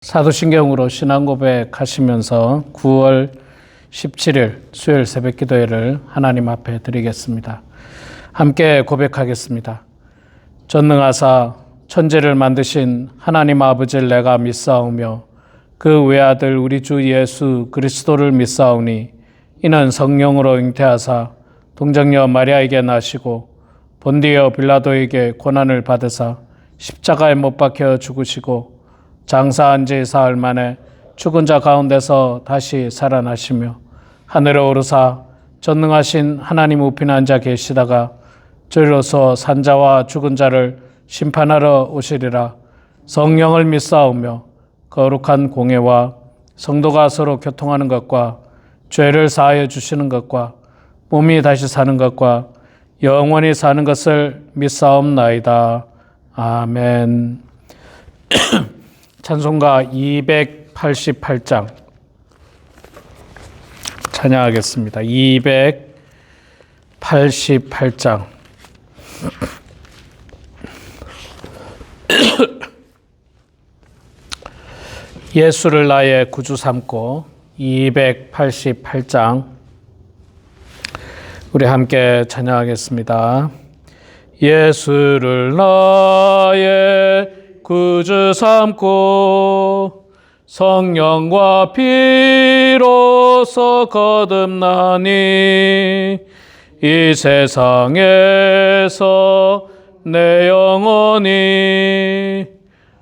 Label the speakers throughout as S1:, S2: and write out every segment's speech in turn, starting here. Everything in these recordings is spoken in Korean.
S1: 사도신경으로 신앙고백하시면서 9월 17일 수요일 새벽기도회를 하나님 앞에 드리겠습니다. 함께 고백하겠습니다. 전능하사 천지를 만드신 하나님 아버지를 내가 믿사오며 그 외아들 우리 주 예수 그리스도를 믿사오니 이는 성령으로 잉태하사 동정녀 마리아에게 나시고 본디오 빌라도에게 고난을 받으사 십자가에 못 박혀 죽으시고 장사한 지 사흘 만에 죽은 자 가운데서 다시 살아나시며 하늘에 오르사 전능하신 하나님 우편에 앉아 계시다가 저리로서 산자와 죽은 자를 심판하러 오시리라. 성령을 믿사오며 거룩한 공예와 성도가 서로 교통하는 것과 죄를 사하여 주시는 것과 몸이 다시 사는 것과 영원히 사는 것을 믿사옵나이다. 아멘. 찬송가 288장 찬양하겠습니다. 288장 예수를 나의 구주 삼고 288장 우리 함께 찬양하겠습니다. 예수를 나의 구주 삼고 성령과 피로서 거듭나니 이 세상에서 내 영혼이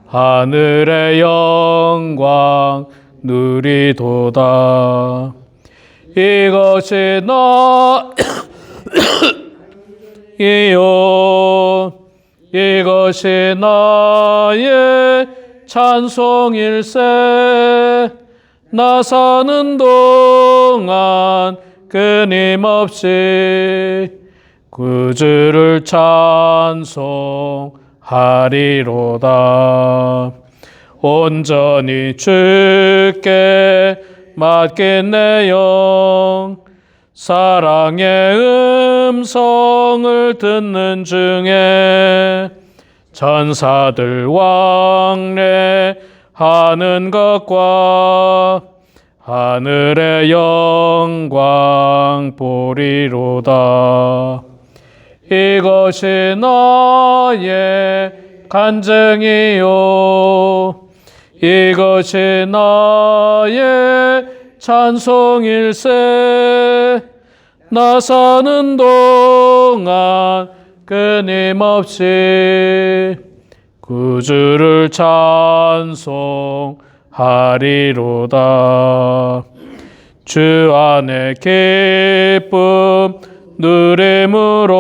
S1: 하늘의 영광 누리도다. 이것이 나이요 이것이 나의 찬송일세. 나 사는 동안 끊임없이 구주를 찬송하리로다. 온전히 주께 맡긴 내 영 사랑의 음성을 듣는 중에 천사들 왕래하는 것과 하늘의 영광 보리로다. 이것이 나의 간증이요 이것이 나의 찬송일세. 나 사는 동안 끊임없이 구주를 찬송하리로다. 주 안에 기쁨 누림으로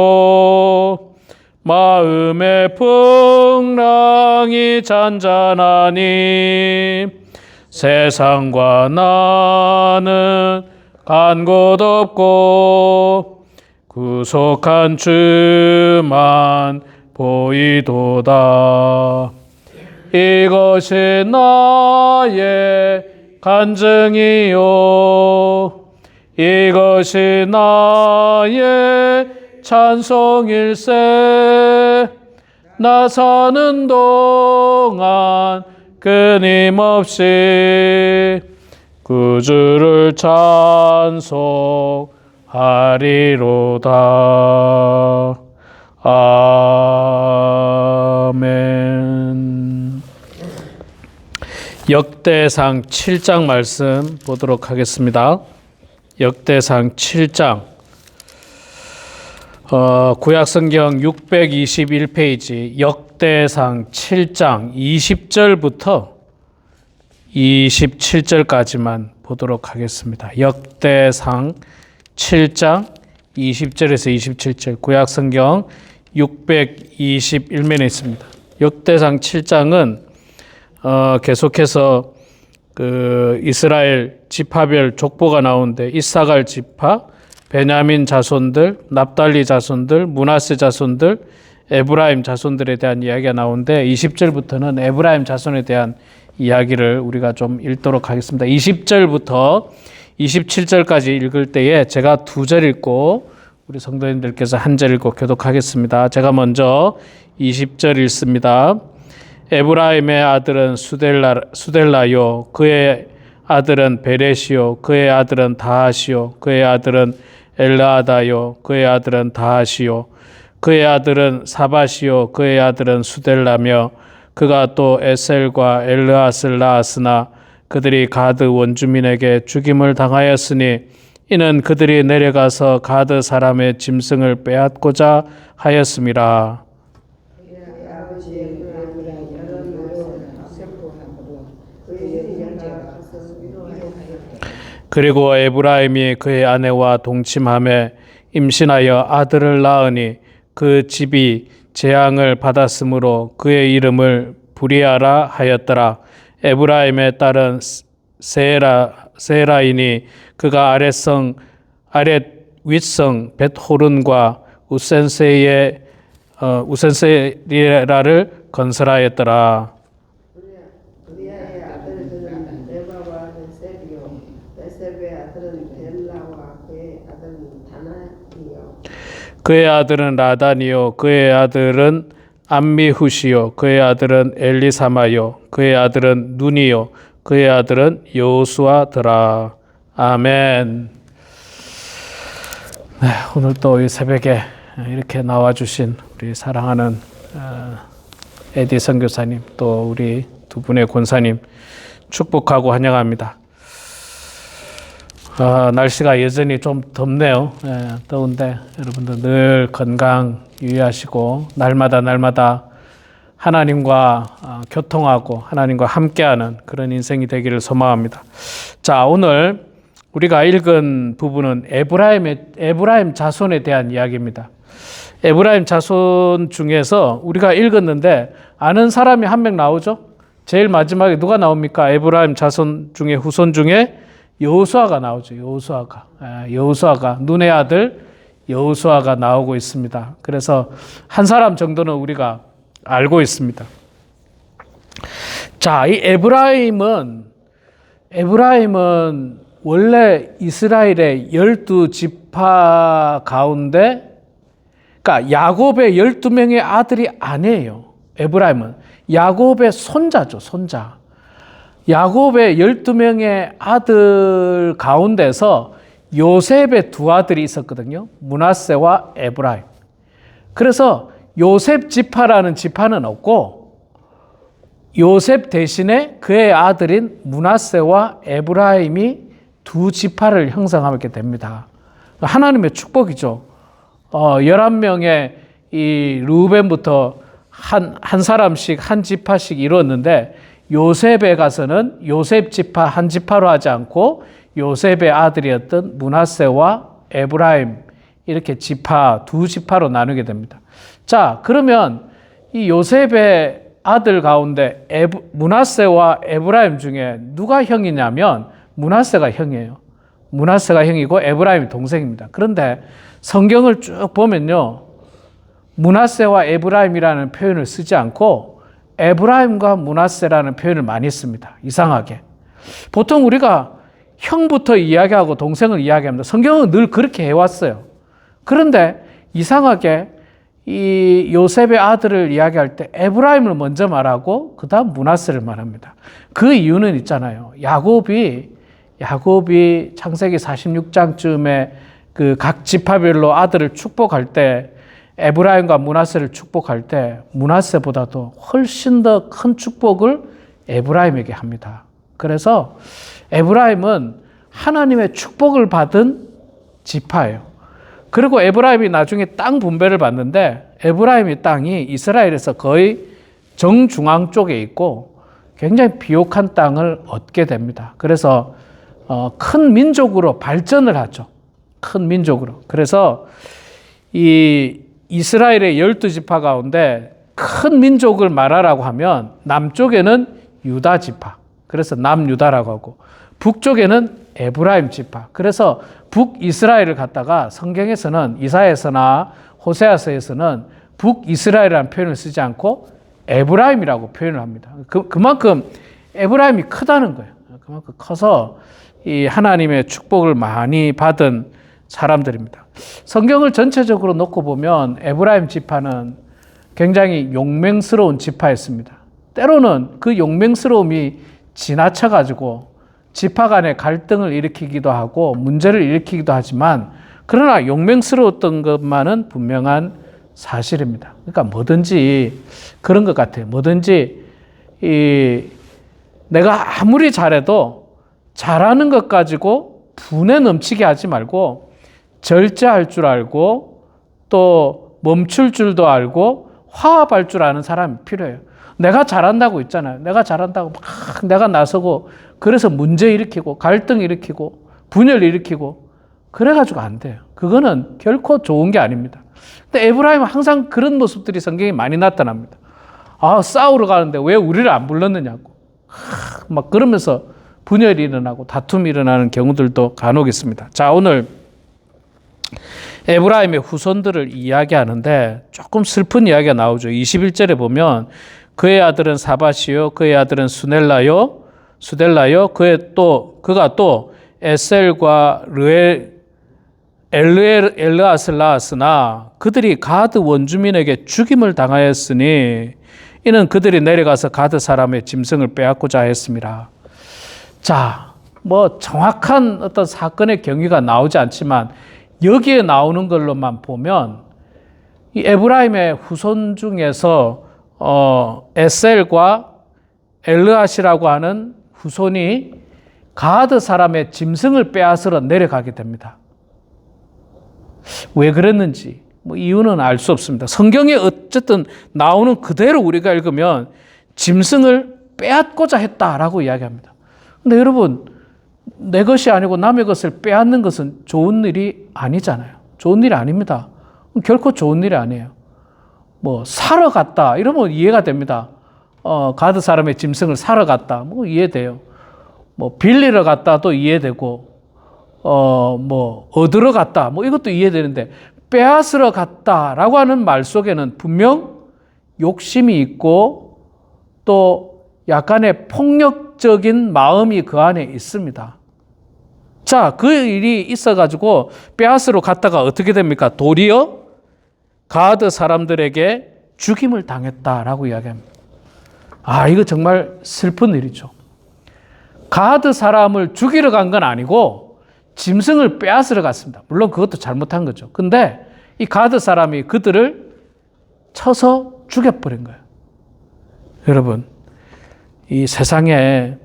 S1: 마음의 풍랑이 잔잔하니 세상과 나는 간 곳 없고 구속한 주만 보이도다. 이것이 나의 간증이요 이것이 나의 찬송일세. 나 사는 동안 끊임없이 구주를 찬송하리로다. 아멘. 역대상 7장 말씀 보도록 하겠습니다. 역대상 7장 구약성경 621페이지 역대상 7장 20절부터 27절까지만 보도록 하겠습니다. 역대상 7장 20절에서 27절 구약성경 621면에 있습니다. 역대상 7장은 계속해서 그 이스라엘 지파별 족보가 나오는데 이사갈 지파, 베냐민 자손들, 납달리 자손들, 므낫세 자손들, 에브라임 자손들에 대한 이야기가 나오는데 20절부터는 에브라임 자손에 대한 이야기를 우리가 좀 읽도록 하겠습니다. 20절부터 27절까지 읽을 때에 제가 2절 읽고 우리 성도님들께서 1절 읽고 교독하겠습니다. 제가 먼저 20절 읽습니다. 에브라임의 아들은 수델라요 그의 아들은 베레시요 그의 아들은 다하시요 그의 아들은 엘라아다요 그의 아들은 다하시요 그의 아들은 사바시요 그의 아들은 수델라며 그가 또 에셀과 엘르앗을 낳았으나 그들이 가드 원주민에게 죽임을 당하였으니 이는 그들이 내려가서 가드 사람의 짐승을 빼앗고자 하였음이라. 그리고 에브라임이 그의 아내와 동침함에 임신하여 아들을 낳으니 그 집이 재앙을 받았으므로 그의 이름을 부리아라 하였더라. 에브라임의 딸은 세라이니 그가 아랫 윗성 벳호른과 우센세리라를 건설하였더라.
S2: 우리아의 아들들은 레바와 셀이요 레셉의 아들은 벨라와 그의 아들은 다나이요
S1: 그의 아들은 라단이요 그의 아들은 암미후시요 그의 아들은 엘리사마요 그의 아들은 눈이요 그의 아들은 여호수아더라. 아멘. 네, 오늘 또 이 새벽에 이렇게 나와주신 우리 사랑하는 에디 선교사님 또 우리 두 분의 권사님 축복하고 환영합니다. 날씨가 여전히 좀 덥네요. 더운데 여러분들 늘 건강 유의하시고 날마다 하나님과 교통하고 하나님과 함께하는 그런 인생이 되기를 소망합니다. 자, 오늘 우리가 읽은 부분은 에브라임 자손에 대한 이야기입니다. 에브라임 자손 중에서 우리가 읽었는데 아는 사람이 한 명 나오죠. 제일 마지막에 누가 나옵니까? 에브라임 자손 중에 후손 중에 여호수아가 나오죠. 여호수아가 눈의 아들 여호수아가 나오고 있습니다. 그래서 한 사람 정도는 우리가 알고 있습니다. 자, 이 에브라임은 원래 이스라엘의 12지파 가운데, 그러니까 야곱의 12명의 아들이 아니에요. 에브라임은 야곱의 손자죠, 손자. 야곱의 12명의 아들 가운데서 요셉의 두 아들이 있었거든요. 므낫세와 에브라임. 그래서 요셉 지파라는 지파는 없고 요셉 대신에 그의 아들인 므낫세와 에브라임이 두 지파를 형성하게 됩니다. 하나님의 축복이죠. 11명의 이 르우벤부터 한 사람씩 한 지파씩 이루었는데 요셉에 가서는 요셉 지파 한 지파로 하지 않고 요셉의 아들이었던 므낫세와 에브라임 이렇게 두 지파로 나누게 됩니다. 자, 그러면 이 요셉의 아들 가운데 므낫세와 에브라임 중에 누가 형이냐면 므낫세가 형이에요. 므낫세가 형이고 에브라임이 동생입니다. 그런데 성경을 쭉 보면요, 므낫세와 에브라임이라는 표현을 쓰지 않고 에브라임과 므낫세라는 표현을 많이 씁니다. 이상하게. 보통 우리가 형부터 이야기하고 동생을 이야기합니다. 성경은 늘 그렇게 해왔어요. 그런데 이상하게 이 요셉의 아들을 이야기할 때 에브라임을 먼저 말하고 그 다음 므낫세를 말합니다. 그 이유는 있잖아요. 야곱이 창세기 46장쯤에 그 각 지파별로 아들을 축복할 때 에브라임과 므낫세를 축복할 때 므낫세보다도 훨씬 더 큰 축복을 에브라임에게 합니다. 그래서 에브라임은 하나님의 축복을 받은 지파예요. 그리고 에브라임이 나중에 땅 분배를 받는데 에브라임의 땅이 이스라엘에서 거의 정중앙 쪽에 있고 굉장히 비옥한 땅을 얻게 됩니다. 그래서 큰 민족으로 발전을 하죠. 큰 민족으로. 그래서 이 이스라엘의 12지파 가운데 큰 민족을 말하라고 하면 남쪽에는 유다 지파. 그래서 남유다라고 하고 북쪽에는 에브라임 지파. 그래서 북이스라엘을 갖다가 성경에서는 이사야서나 호세아서에서는 북이스라엘이라는 표현을 쓰지 않고 에브라임이라고 표현을 합니다. 그만큼 에브라임이 크다는 거예요. 그만큼 커서 이 하나님의 축복을 많이 받은 사람들입니다. 성경을 전체적으로 놓고 보면 에브라임 지파는 굉장히 용맹스러운 지파였습니다. 때로는 그 용맹스러움이 지나쳐가지고 지파 간의 갈등을 일으키기도 하고 문제를 일으키기도 하지만 그러나 용맹스러웠던 것만은 분명한 사실입니다. 그러니까 뭐든지 그런 것 같아요. 뭐든지 내가 아무리 잘해도 잘하는 것 가지고 분에 넘치게 하지 말고 절제할 줄 알고 또 멈출 줄도 알고 화합할 줄 아는 사람이 필요해요. 내가 잘한다고 있잖아요. 내가 잘한다고 막 내가 나서고 그래서 문제 일으키고 갈등 일으키고 분열 일으키고 그래가지고 안 돼요. 그거는 결코 좋은 게 아닙니다. 근데 에브라임은 항상 그런 모습들이 성경에 많이 나타납니다. 싸우러 가는데 왜 우리를 안 불렀느냐고. 막 그러면서 분열이 일어나고 다툼이 일어나는 경우들도 간혹 있습니다. 자, 오늘 에브라임의 후손들을 이야기하는데 조금 슬픈 이야기가 나오죠. 21절에 보면 그의 아들은 사밧이요 그의 아들은 수델라요 그가 또 에셀과 엘르앗을 낳았으나 그들이 가드 원주민에게 죽임을 당하였으니 이는 그들이 내려가서 가드 사람의 짐승을 빼앗고자 했습니다. 자, 뭐 정확한 어떤 사건의 경위가 나오지 않지만 여기에 나오는 걸로만 보면 이 에브라임의 후손 중에서 에셀과 엘르앗이라고 하는 후손이 가드 사람의 짐승을 빼앗으러 내려가게 됩니다. 왜 그랬는지 뭐 이유는 알 수 없습니다. 성경에 어쨌든 나오는 그대로 우리가 읽으면 짐승을 빼앗고자 했다라고 이야기합니다. 근데 여러분, 내 것이 아니고 남의 것을 빼앗는 것은 좋은 일이 아니잖아요. 좋은 일이 아닙니다. 결코 좋은 일이 아니에요. 뭐 사러 갔다 이러면 이해가 됩니다. 가드 사람의 짐승을 사러 갔다 뭐 이해돼요. 뭐 빌리러 갔다도 이해되고 뭐 얻으러 갔다 뭐 이것도 이해되는데 빼앗으러 갔다라고 하는 말 속에는 분명 욕심이 있고 또 약간의 폭력적인 마음이 그 안에 있습니다. 자, 그 일이 있어가지고 빼앗으러 갔다가 어떻게 됩니까? 도리어 가드 사람들에게 죽임을 당했다라고 이야기합니다. 이거 정말 슬픈 일이죠. 가드 사람을 죽이러 간 건 아니고 짐승을 빼앗으러 갔습니다. 물론 그것도 잘못한 거죠. 근데 이 가드 사람이 그들을 쳐서 죽여버린 거예요. 여러분, 이 세상에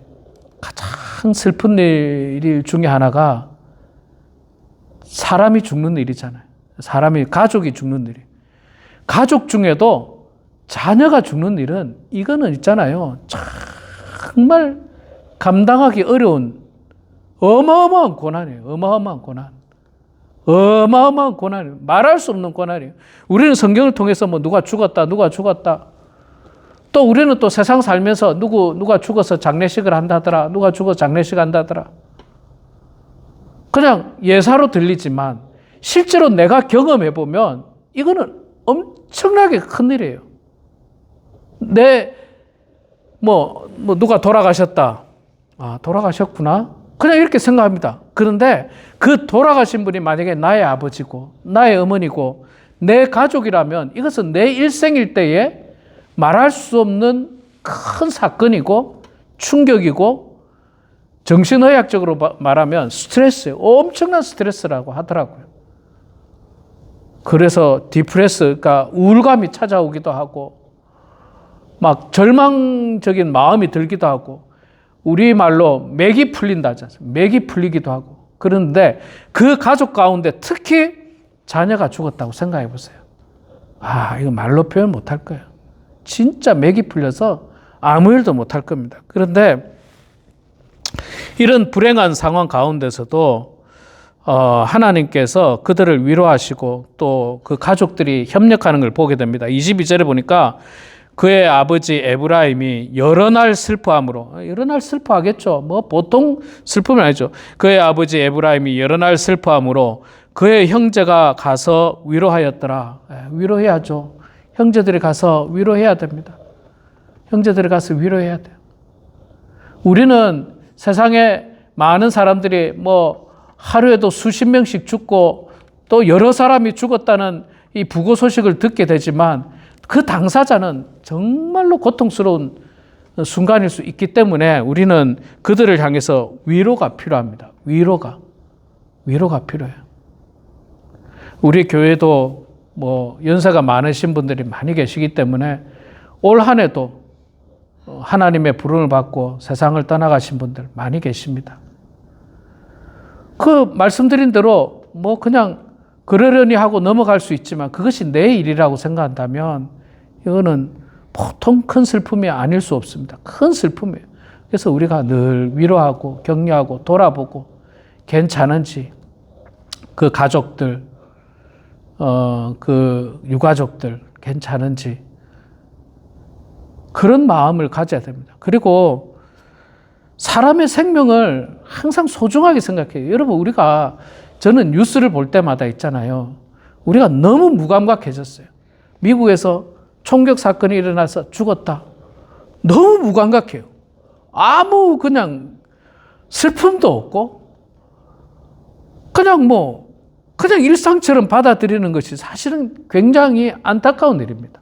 S1: 가장 슬픈 일 중에 하나가 사람이 죽는 일이잖아요. 가족이 죽는 일이. 가족 중에도 자녀가 죽는 일은 이거는 있잖아요. 정말 감당하기 어려운 어마어마한 고난이에요. 어마어마한 고난이에요. 말할 수 없는 고난이에요. 우리는 성경을 통해서 뭐 누가 죽었다. 또 우리는 또 세상 살면서 누가 죽어서 장례식을 한다더라. 누가 죽어서 장례식 한다더라. 그냥 예사로 들리지만 실제로 내가 경험해 보면 이거는 엄청나게 큰 일이에요. 누가 돌아가셨다. 돌아가셨구나. 그냥 이렇게 생각합니다. 그런데 그 돌아가신 분이 만약에 나의 아버지고 나의 어머니고 내 가족이라면 이것은 내 일생일 때에 말할 수 없는 큰 사건이고 충격이고 정신의학적으로 말하면 스트레스예요. 엄청난 스트레스라고 하더라고요. 그래서 디프레스가 우울감이 찾아오기도 하고 막 절망적인 마음이 들기도 하고 우리말로 맥이 풀린다죠. 맥이 풀리기도 하고 그런데 그 가족 가운데 특히 자녀가 죽었다고 생각해 보세요. 이거 말로 표현 못할 거예요. 진짜 맥이 풀려서 아무 일도 못할 겁니다. 그런데 이런 불행한 상황 가운데서도 하나님께서 그들을 위로하시고 또 그 가족들이 협력하는 걸 보게 됩니다. 22절에 보니까 그의 아버지 에브라임이 여러 날 슬퍼함으로, 여러 날 슬퍼하겠죠. 뭐 보통 슬픔은 아니죠. 그의 아버지 에브라임이 여러 날 슬퍼함으로 그의 형제가 가서 위로하였더라. 위로해야죠. 형제들이 가서 위로해야 됩니다. 형제들이 가서 위로해야 돼요. 우리는 세상에 많은 사람들이 뭐 하루에도 수십 명씩 죽고 또 여러 사람이 죽었다는 이 부고 소식을 듣게 되지만 그 당사자는 정말로 고통스러운 순간일 수 있기 때문에 우리는 그들을 향해서 위로가 필요합니다. 위로가 필요해요. 우리 교회도 뭐 연세가 많으신 분들이 많이 계시기 때문에 올 한 해도 하나님의 부름을 받고 세상을 떠나가신 분들 많이 계십니다. 그 말씀드린 대로 뭐 그냥 그러려니 하고 넘어갈 수 있지만 그것이 내 일이라고 생각한다면 이거는 보통 큰 슬픔이 아닐 수 없습니다. 큰 슬픔이에요. 그래서 우리가 늘 위로하고 격려하고 돌아보고 괜찮은지 그 가족들, 그 유가족들 괜찮은지 그런 마음을 가져야 됩니다. 그리고 사람의 생명을 항상 소중하게 생각해요. 여러분 저는 뉴스를 볼 때마다 있잖아요. 우리가 너무 무감각해졌어요. 미국에서 총격 사건이 일어나서 죽었다. 너무 무감각해요. 아무 그냥 슬픔도 없고 그냥 일상처럼 받아들이는 것이 사실은 굉장히 안타까운 일입니다.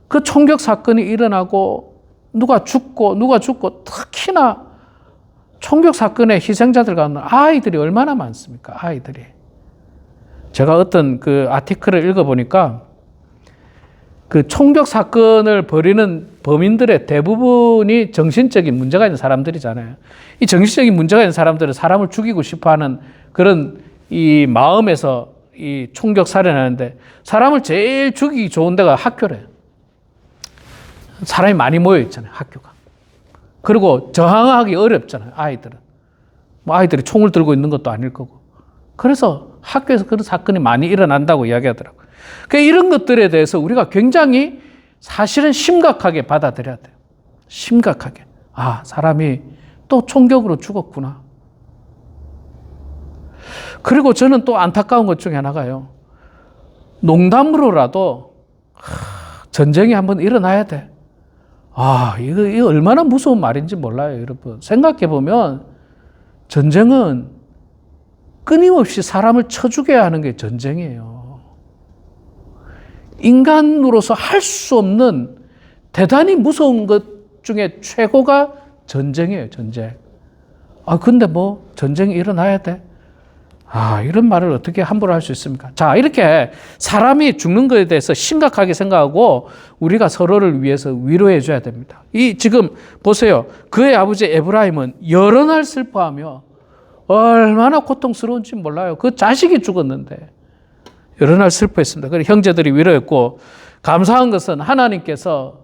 S1: 그 총격 사건이 일어나고 누가 죽고 특히나 총격 사건의 희생자들 가운데 아이들이 얼마나 많습니까? 아이들이. 제가 어떤 그 아티클을 읽어보니까 그 총격 사건을 벌이는 범인들의 대부분이 정신적인 문제가 있는 사람들이잖아요. 이 정신적인 문제가 있는 사람들은 사람을 죽이고 싶어 하는 그런 이 마음에서 이 총격 살해를 하는데 사람을 제일 죽이기 좋은 데가 학교래요. 사람이 많이 모여 있잖아요, 학교가. 그리고 저항하기 어렵잖아요, 아이들은. 뭐 아이들이 총을 들고 있는 것도 아닐 거고. 그래서 학교에서 그런 사건이 많이 일어난다고 이야기하더라고요. 그러니까 이런 것들에 대해서 우리가 굉장히 사실은 심각하게 받아들여야 돼요. 심각하게. 아, 사람이 또 총격으로 죽었구나. 그리고 저는 또 안타까운 것 중에 하나가요. 농담으로라도 전쟁이 한번 일어나야 돼. 아, 이거 얼마나 무서운 말인지 몰라요, 여러분. 생각해보면 전쟁은 끊임없이 사람을 쳐 죽여야 하는 게 전쟁이에요. 인간으로서 할 수 없는 대단히 무서운 것 중에 최고가 전쟁이에요, 전쟁. 아, 근데 뭐 전쟁이 일어나야 돼? 아, 이런 말을 어떻게 함부로 할 수 있습니까? 자, 이렇게 사람이 죽는 것에 대해서 심각하게 생각하고 우리가 서로를 위해서 위로해 줘야 됩니다. 지금 보세요. 그의 아버지 에브라임은 여러 날 슬퍼하며 얼마나 고통스러운지 몰라요. 그 자식이 죽었는데 여러 날 슬퍼했습니다. 그리고 형제들이 위로했고 감사한 것은 하나님께서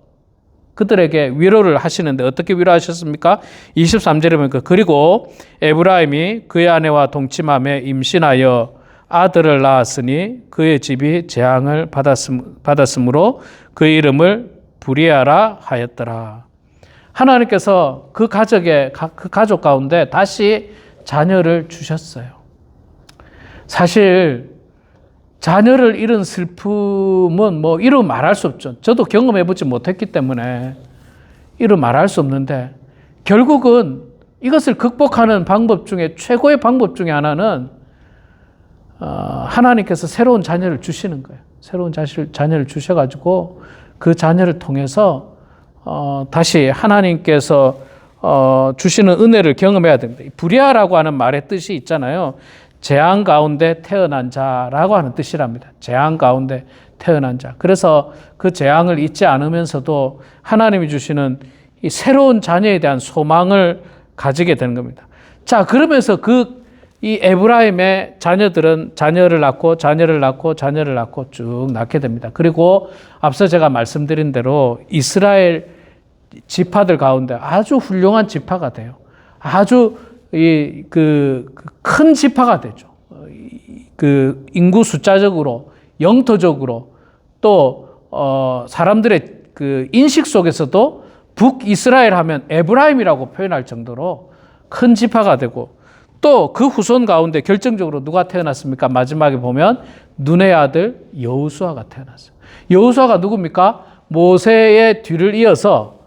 S1: 그들에게 위로를 하시는데 어떻게 위로하셨습니까? 23절에 보니까 그리고 에브라임이 그의 아내와 동침함에 임신하여 아들을 낳았으니 그의 집이 재앙을 받았으므로 그의 이름을 부리아라 하였더라. 하나님께서 그 가족 가운데 다시 자녀를 주셨어요. 사실 자녀를 잃은 슬픔은 뭐 이루 말할 수 없죠. 저도 경험해보지 못했기 때문에 이루 말할 수 없는데 결국은 이것을 극복하는 방법 중에 최고의 방법 중에 하나는 하나님께서 새로운 자녀를 주시는 거예요. 새로운 자녀를 주셔가지고 그 자녀를 통해서 다시 하나님께서 주시는 은혜를 경험해야 됩니다. 부리아라고 하는 말의 뜻이 있잖아요. 재앙 가운데 태어난 자라고 하는 뜻이랍니다. 재앙 가운데 태어난 자. 그래서 그 재앙을 잊지 않으면서도 하나님이 주시는 이 새로운 자녀에 대한 소망을 가지게 되는 겁니다. 자, 그러면서 이 에브라임의 자녀들은 자녀를 낳고 쭉 낳게 됩니다. 그리고 앞서 제가 말씀드린 대로 이스라엘 지파들 가운데 아주 훌륭한 지파가 돼요. 아주 큰 지파가 되죠. 그 인구 숫자적으로, 영토적으로 또 사람들의 그 인식 속에서도 북이스라엘 하면 에브라임이라고 표현할 정도로 큰 지파가 되고 또 그 후손 가운데 결정적으로 누가 태어났습니까? 마지막에 보면 눈의 아들 여호수아가 태어났어요. 여호수아가 누굽니까? 모세의 뒤를 이어서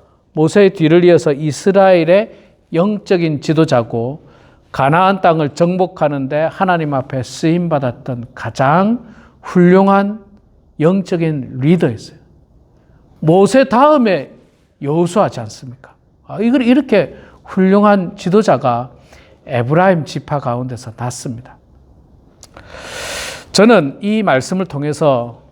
S1: 이스라엘의 영적인 지도자고 가나안 땅을 정복하는데 하나님 앞에 쓰임받았던 가장 훌륭한 영적인 리더였어요. 모세 다음에 여호수아지 않습니까? 이걸 이렇게 훌륭한 지도자가 에브라임 지파 가운데서 났습니다. 저는 이 말씀을 통해서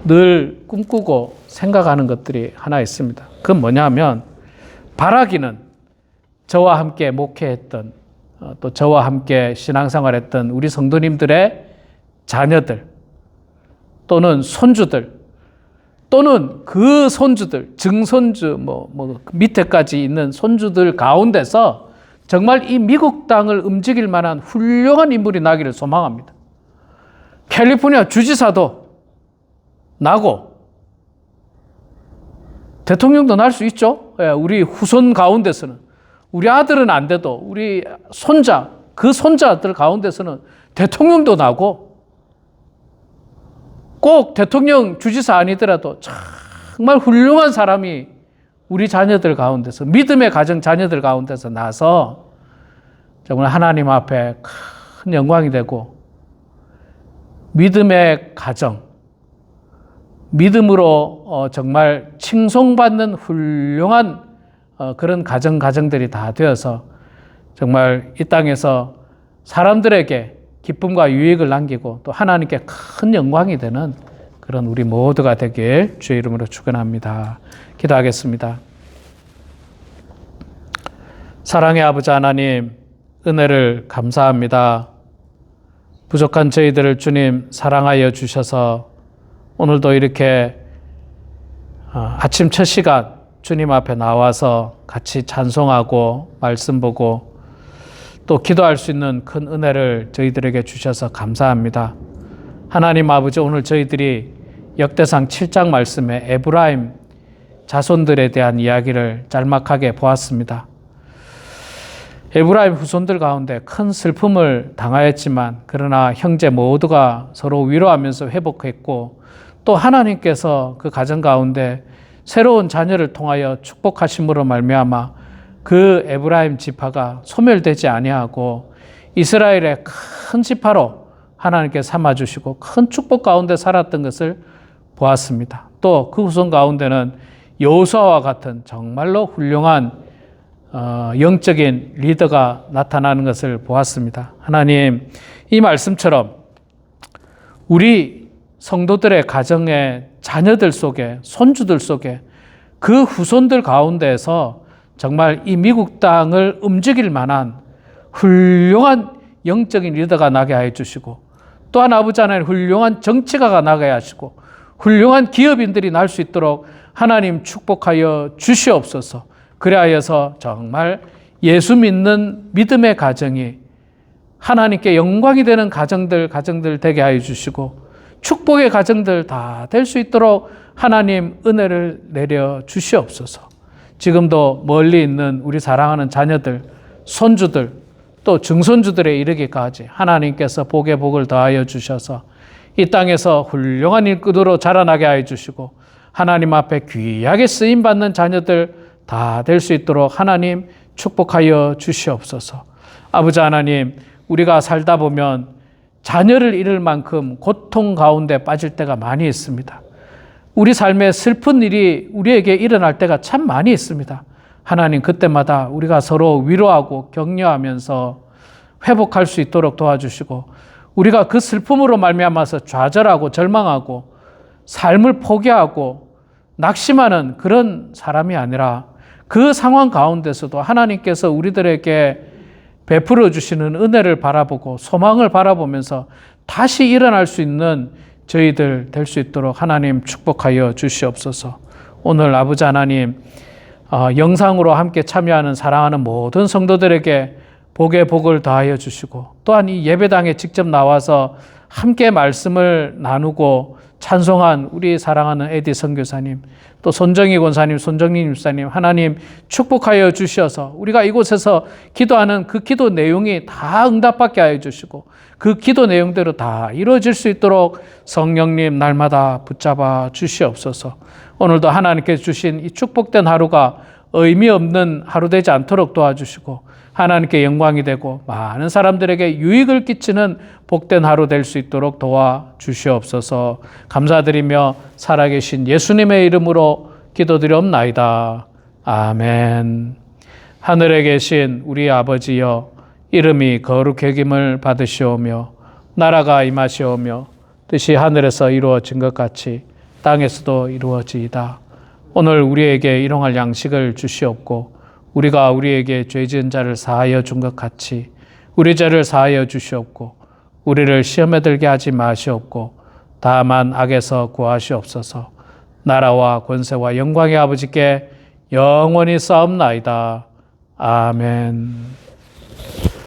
S1: 늘 꿈꾸고 생각하는 것들이 하나 있습니다. 그건 뭐냐면 바라기는 저와 함께 목회했던 또 저와 함께 신앙생활했던 우리 성도님들의 자녀들 또는 손주들 또는 그 손주들, 증손주 밑에까지 있는 손주들 가운데서 정말 이 미국 땅을 움직일 만한 훌륭한 인물이 나기를 소망합니다. 캘리포니아 주지사도 나고 대통령도 날 수 있죠. 우리 후손 가운데서는. 우리 아들은 안 돼도 우리 손자, 그 손자들 가운데서는 대통령도 나고 꼭 대통령 주지사 아니더라도 정말 훌륭한 사람이 우리 자녀들 가운데서 믿음의 가정 자녀들 가운데서 나서 정말 하나님 앞에 큰 영광이 되고 믿음의 가정, 믿음으로 정말 칭송받는 훌륭한 그런 가정들이 다 되어서 정말 이 땅에서 사람들에게 기쁨과 유익을 남기고 또 하나님께 큰 영광이 되는 그런 우리 모두가 되길 주의 이름으로 축원합니다. 기도하겠습니다. 사랑의 아버지 하나님, 은혜를 감사합니다. 부족한 저희들을 주님 사랑하여 주셔서 오늘도 이렇게 아침 첫 시간 주님 앞에 나와서 같이 찬송하고 말씀 보고 또 기도할 수 있는 큰 은혜를 저희들에게 주셔서 감사합니다. 하나님 아버지, 오늘 저희들이 역대상 7장 말씀에 에브라임 자손들에 대한 이야기를 짤막하게 보았습니다. 에브라임 후손들 가운데 큰 슬픔을 당하였지만 그러나 형제 모두가 서로 위로하면서 회복했고 또 하나님께서 그 가정 가운데 새로운 자녀를 통하여 축복하심으로 말미암아 그 에브라임 지파가 소멸되지 아니하고 이스라엘의 큰 지파로 하나님께 삼아주시고 큰 축복 가운데 살았던 것을 보았습니다. 또 그 후손 가운데는 여호수아와 같은 정말로 훌륭한 영적인 리더가 나타나는 것을 보았습니다. 하나님, 이 말씀처럼 우리 성도들의 가정의 자녀들 속에, 손주들 속에 그 후손들 가운데에서 정말 이 미국 땅을 움직일 만한 훌륭한 영적인 리더가 나게 하여 주시고 또한 아버지 하나님 훌륭한 정치가가 나게 하시고 훌륭한 기업인들이 날 수 있도록 하나님 축복하여 주시옵소서. 그리하여서 정말 예수 믿는 믿음의 가정이 하나님께 영광이 되는 가정들 되게 하여 주시고 축복의 가정들 다 될 수 있도록 하나님 은혜를 내려 주시옵소서. 지금도 멀리 있는 우리 사랑하는 자녀들, 손주들, 또 증손주들에 이르기까지 하나님께서 복에 복을 더하여 주셔서 이 땅에서 훌륭한 일꾼으로 자라나게 하여 주시고 하나님 앞에 귀하게 쓰임받는 자녀들 다 될 수 있도록 하나님 축복하여 주시옵소서. 아버지 하나님, 우리가 살다 보면 자녀를 잃을 만큼 고통 가운데 빠질 때가 많이 있습니다. 우리 삶에 슬픈 일이 우리에게 일어날 때가 참 많이 있습니다. 하나님, 그때마다 우리가 서로 위로하고 격려하면서 회복할 수 있도록 도와주시고 우리가 그 슬픔으로 말미암아서 좌절하고 절망하고 삶을 포기하고 낙심하는 그런 사람이 아니라 그 상황 가운데서도 하나님께서 우리들에게 베풀어 주시는 은혜를 바라보고 소망을 바라보면서 다시 일어날 수 있는 저희들 될 수 있도록 하나님 축복하여 주시옵소서. 오늘 아버지 하나님, 영상으로 함께 참여하는 사랑하는 모든 성도들에게 복의 복을 더하여 주시고 또한 이 예배당에 직접 나와서 함께 말씀을 나누고 찬송한 우리 사랑하는 에디 선교사님, 또 손정희 권사님, 손정리 집사님 하나님 축복하여 주셔서 우리가 이곳에서 기도하는 그 기도 내용이 다 응답받게 하여 주시고 그 기도 내용대로 다 이루어질 수 있도록 성령님 날마다 붙잡아 주시옵소서. 오늘도 하나님께 주신 이 축복된 하루가 의미 없는 하루 되지 않도록 도와주시고 하나님께 영광이 되고 많은 사람들에게 유익을 끼치는 복된 하루 될 수 있도록 도와주시옵소서. 감사드리며 살아계신 예수님의 이름으로 기도드리옵나이다. 아멘. 하늘에 계신 우리 아버지여, 이름이 거룩해김을 받으시오며 나라가 임하시오며 뜻이 하늘에서 이루어진 것 같이 땅에서도 이루어지이다. 오늘 우리에게 일용할 양식을 주시옵고 우리가 우리에게 죄 지은 자를 사하여 준 것 같이 우리 죄를 사하여 주시옵고 우리를 시험에 들게 하지 마시옵고 다만 악에서 구하시옵소서. 나라와 권세와 영광의 아버지께 영원히 싸움나이다. 아멘.